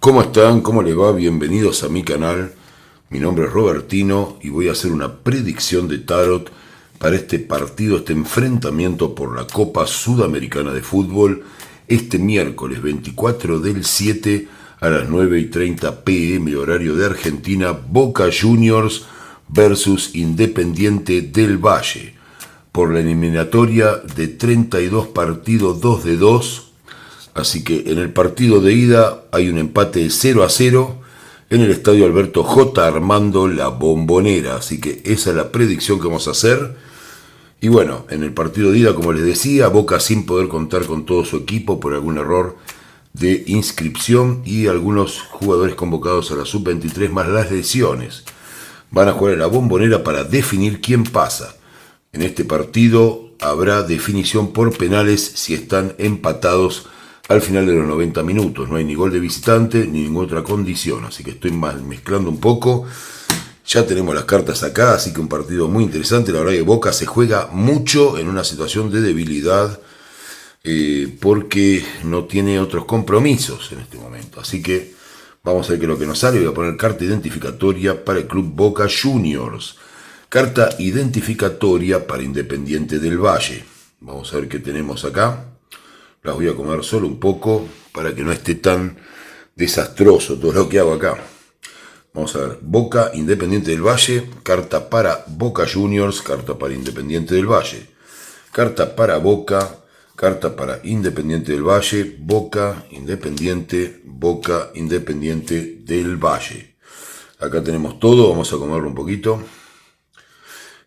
¿Cómo están? ¿Cómo les va? Bienvenidos a mi canal. Mi nombre es Robertino y voy a hacer una predicción de tarot para este partido, este enfrentamiento por la Copa Sudamericana de Fútbol, este miércoles 24 del 7 a las 9:30 p.m. horario de Argentina, Boca Juniors versus Independiente del Valle, por la eliminatoria de 32 partidos 2 de 2. Así que en el partido de ida hay un empate de 0-0 en el estadio Alberto J. Armando La Bombonera. Así que esa es la predicción que vamos a hacer. Y bueno, en el partido de ida, como les decía, Boca sin poder contar con todo su equipo por algún error de inscripción y algunos jugadores convocados a la sub-23 más las lesiones. Van a jugar en La Bombonera para definir quién pasa. En este partido habrá definición por penales si están empatados al final de los 90 minutos. No hay ni gol de visitante ni ninguna otra condición, así que estoy mezclando un poco. Ya tenemos las cartas acá, así que un partido muy interesante. La verdad que Boca se juega mucho en una situación de debilidad porque no tiene otros compromisos en este momento. Así que vamos a ver qué es lo que nos sale. Voy a poner carta identificatoria para el Club Boca Juniors. Carta identificatoria para Independiente del Valle. Vamos a ver qué tenemos acá. Las voy a comer solo un poco para que no esté tan desastroso todo lo que hago acá. Vamos a ver, Boca, Independiente del Valle, carta para Boca Juniors, carta para Independiente del Valle. Carta para Boca, carta para Independiente del Valle, Boca, Independiente del Valle. Acá tenemos todo, vamos a comerlo un poquito.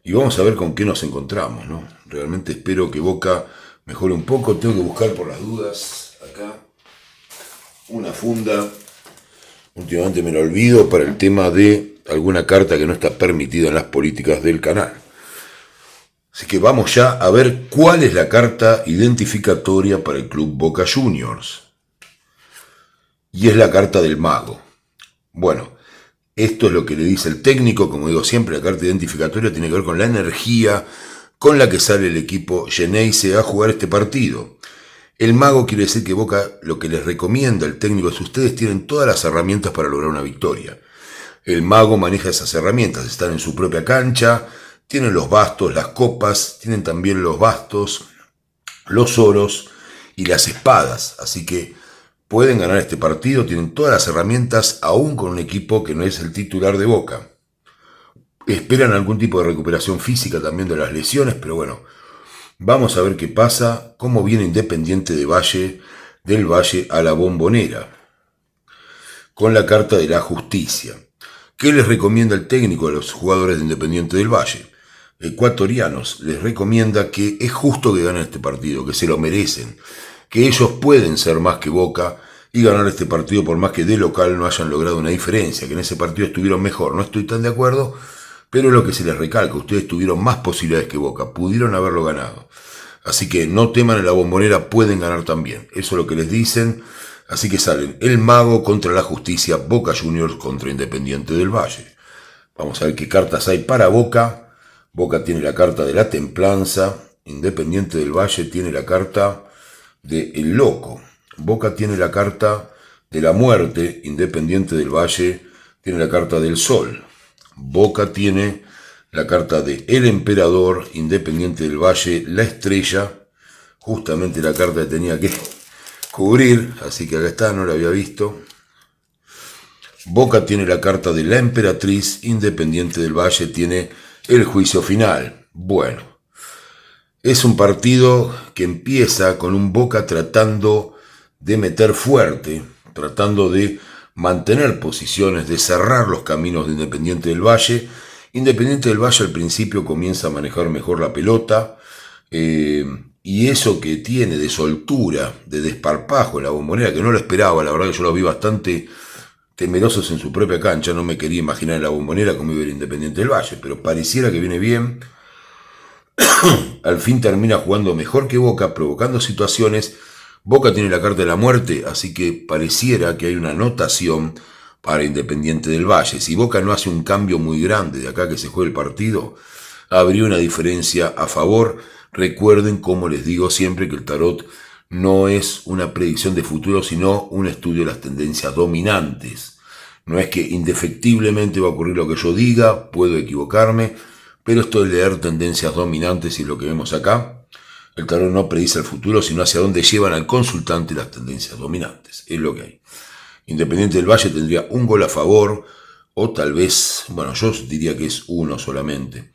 Y vamos a ver con qué nos encontramos, ¿no? Realmente espero que Boca mejore un poco. Tengo que buscar por las dudas acá una funda. Últimamente me lo olvido para el tema de alguna carta que no está permitida en las políticas del canal. Así que vamos ya a ver cuál es la carta identificatoria para el Club Boca Juniors. Y es la carta del mago. Bueno, esto es lo que le dice el técnico. Como digo siempre, la carta identificatoria tiene que ver con la energía con la que sale el equipo Geneise a jugar este partido. El mago quiere decir que Boca lo que les recomienda el técnico es: ustedes tienen todas las herramientas para lograr una victoria. El mago maneja esas herramientas, están en su propia cancha, tienen los bastos, las copas, tienen también los bastos, los oros y las espadas. Así que pueden ganar este partido, tienen todas las herramientas, aún con un equipo que no es el titular de Boca. Esperan algún tipo de recuperación física también de las lesiones, pero bueno, vamos a ver qué pasa, cómo viene Independiente del Valle a La Bombonera, con la carta de la justicia. ¿Qué les recomienda el técnico a los jugadores de Independiente del Valle? Ecuatorianos, les recomienda que es justo que ganen este partido, que se lo merecen, que ellos pueden ser más que Boca y ganar este partido por más que de local no hayan logrado una diferencia, que en ese partido estuvieron mejor. No estoy tan de acuerdo, pero es lo que se les recalca: ustedes tuvieron más posibilidades que Boca, pudieron haberlo ganado. Así que no teman, en La Bombonera pueden ganar también. Eso es lo que les dicen. Así que salen el mago contra la justicia, Boca Juniors contra Independiente del Valle. Vamos a ver qué cartas hay para Boca. Boca tiene la carta de la templanza, Independiente del Valle tiene la carta de el loco. Boca tiene la carta de la muerte, Independiente del Valle tiene la carta del sol. Boca tiene la carta de el emperador, Independiente del Valle la estrella, justamente la carta que tenía que cubrir, así que acá está, no la había visto. Boca tiene la carta de la emperatriz, Independiente del Valle tiene el juicio final. Bueno, es un partido que empieza con un Boca tratando de meter fuerte, tratando de mantener posiciones, de cerrar los caminos de Independiente del Valle. Independiente del Valle al principio comienza a manejar mejor la pelota, y eso que tiene de soltura, de desparpajo en La Bombonera, que no lo esperaba. La verdad que yo lo vi bastante temerosos en su propia cancha. No me quería imaginar en La Bombonera cómo iba el Independiente del Valle, pero pareciera que viene bien. Al fin termina jugando mejor que Boca, provocando situaciones. Boca tiene la carta de la muerte, así que pareciera que hay una anotación para Independiente del Valle. Si Boca no hace un cambio muy grande de acá que se juegue el partido, habría una diferencia a favor. Recuerden, como les digo siempre, que el tarot no es una predicción de futuro, sino un estudio de las tendencias dominantes. No es que indefectiblemente va a ocurrir lo que yo diga, puedo equivocarme, pero esto es leer tendencias dominantes y lo que vemos acá. El tarot no predice el futuro, sino hacia dónde llevan al consultante las tendencias dominantes. Es lo que hay. Independiente del Valle tendría un gol a favor, o tal vez, bueno, yo diría que es uno solamente.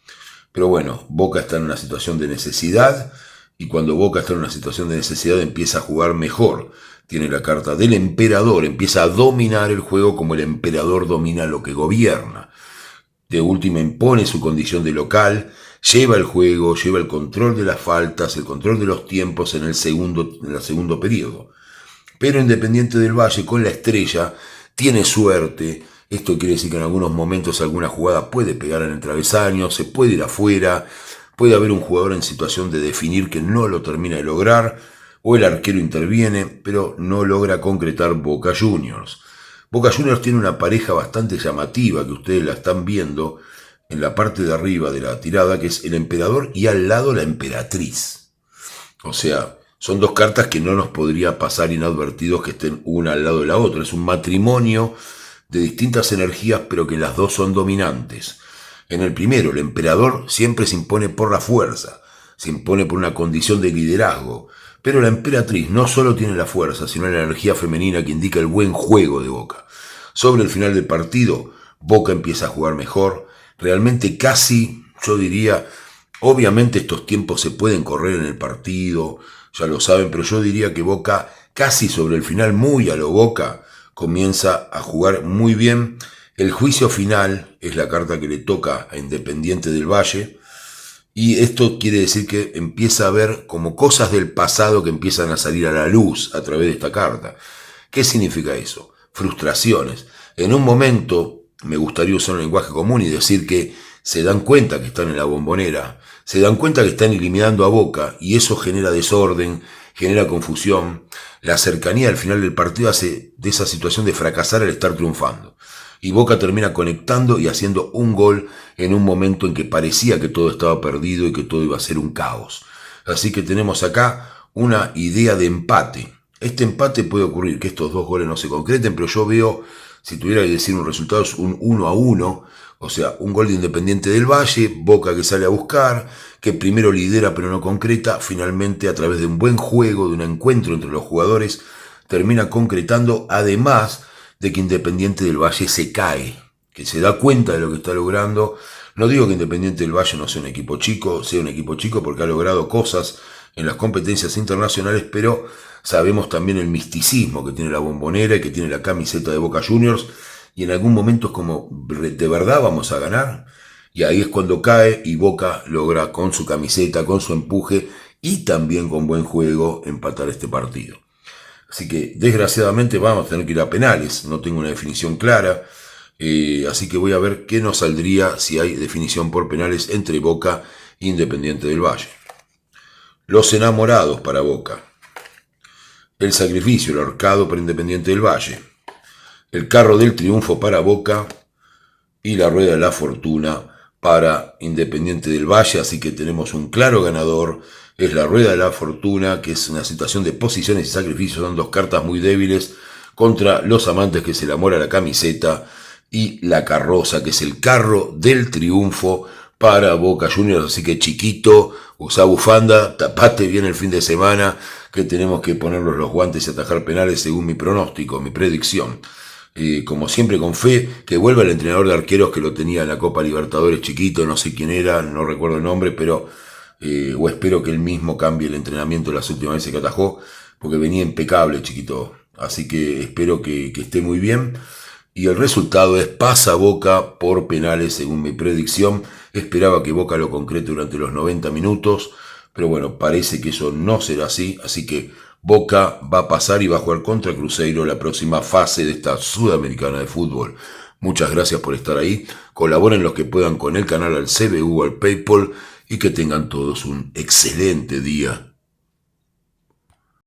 Pero bueno, Boca está en una situación de necesidad, y cuando Boca está en una situación de necesidad empieza a jugar mejor. Tiene la carta del emperador, empieza a dominar el juego como el emperador domina lo que gobierna. De última impone su condición de local, lleva el juego, lleva el control de las faltas, el control de los tiempos en el segundo periodo. Pero Independiente del Valle con la estrella tiene suerte. Esto quiere decir que en algunos momentos alguna jugada puede pegar en el travesaño, se puede ir afuera, puede haber un jugador en situación de definir que no lo termina de lograr, o el arquero interviene, pero no logra concretar Boca Juniors. Boca Juniors tiene una pareja bastante llamativa que ustedes la están viendo en la parte de arriba de la tirada, que es el emperador y al lado la emperatriz. O sea, son dos cartas que no nos podría pasar inadvertidos que estén una al lado de la otra. Es un matrimonio de distintas energías, pero que las dos son dominantes. En el primero, el emperador siempre se impone por la fuerza, se impone por una condición de liderazgo, pero la emperatriz no solo tiene la fuerza, sino la energía femenina que indica el buen juego de Boca. Sobre el final del partido, Boca empieza a jugar mejor, realmente casi, yo diría, obviamente estos tiempos se pueden correr en el partido, ya lo saben, pero yo diría que Boca, casi sobre el final, muy a lo Boca, comienza a jugar muy bien. El juicio final es la carta que le toca a Independiente del Valle, y esto quiere decir que empieza a ver como cosas del pasado que empiezan a salir a la luz a través de esta carta. ¿Qué significa eso? Frustraciones. En un momento, me gustaría usar un lenguaje común y decir que se dan cuenta que están en la Bombonera, se dan cuenta que están eliminando a Boca, y eso genera desorden, genera confusión. La cercanía al final del partido hace de esa situación de fracasar al estar triunfando. Y Boca termina conectando y haciendo un gol en un momento en que parecía que todo estaba perdido y que todo iba a ser un caos. Así que tenemos acá una idea de empate. Este empate puede ocurrir que estos dos goles no se concreten, pero yo veo, si tuviera que decir un resultado, es un 1-1, o sea, un gol de Independiente del Valle, Boca que sale a buscar, que primero lidera pero no concreta, finalmente a través de un buen juego, de un encuentro entre los jugadores, termina concretando, además de que Independiente del Valle se cae, que se da cuenta de lo que está logrando. No digo que Independiente del Valle no sea un equipo chico, porque ha logrado cosas en las competencias internacionales, pero sabemos también el misticismo que tiene la Bombonera y que tiene la camiseta de Boca Juniors, y en algún momento es como, ¿de verdad vamos a ganar? Y ahí es cuando cae y Boca logra con su camiseta, con su empuje y también con buen juego empatar este partido. Así que desgraciadamente vamos a tener que ir a penales, no tengo una definición clara, así que voy a ver qué nos saldría si hay definición por penales entre Boca e Independiente del Valle. Los enamorados para Boca, el sacrificio, el ahorcado para Independiente del Valle, el carro del triunfo para Boca y la rueda de la fortuna para Independiente del Valle, así que tenemos un claro ganador. Es la rueda de la fortuna, que es una situación de posiciones y sacrificios, son dos cartas muy débiles contra los amantes que se enamora la camiseta, y la carroza, que es el carro del triunfo para Boca Juniors. Así que chiquito, usá bufanda, tapate bien el fin de semana, que tenemos que ponernos los guantes y atajar penales según mi pronóstico, mi predicción. Como siempre con fe, que vuelva el entrenador de arqueros que lo tenía en la Copa Libertadores chiquito, no sé quién era, no recuerdo el nombre, pero o espero que él mismo cambie el entrenamiento las últimas veces que atajó, porque venía impecable chiquito, así que espero que esté muy bien. Y el resultado es pasa Boca por penales según mi predicción. Esperaba que Boca lo concrete durante los 90 minutos, pero bueno, parece que eso no será así, así que Boca va a pasar y va a jugar contra Cruzeiro la próxima fase de esta Sudamericana de fútbol. Muchas gracias por estar ahí. Colaboren los que puedan con el canal, al CBU, al PayPal, y que tengan todos un excelente día.